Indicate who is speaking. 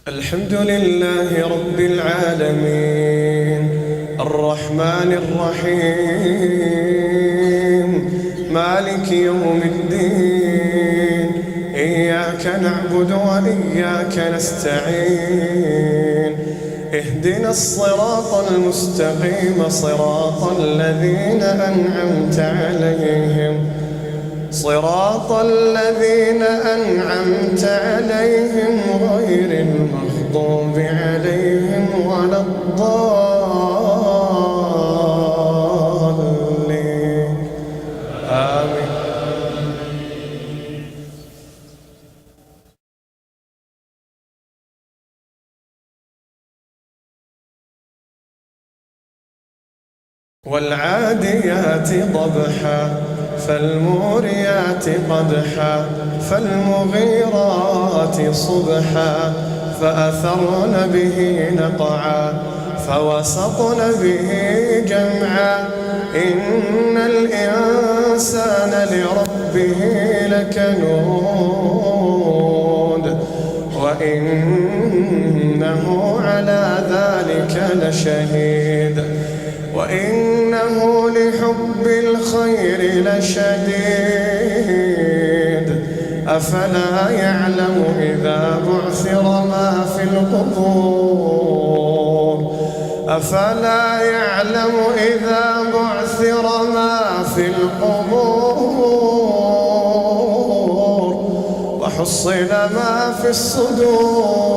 Speaker 1: الحمد لله رب العالمين الرحمن الرحيم مالك يوم الدين إياك نعبد وإياك نستعين اهدنا الصراط المستقيم صراط الذين أنعمت عليهم غير المغضوب عليهم ولا الضالين آمين. والعاديات ضبحا فالموريات قدحا فالمغيرات صبحا فأثرن به نقعا فوسطن به جمعا إن الإنسان لربه لكنود وإنه على ذلك لشهيد وإنه لحب الخير لشديد أفلا يعلم إذا بعثر ما في القبور وحصل ما في الصدور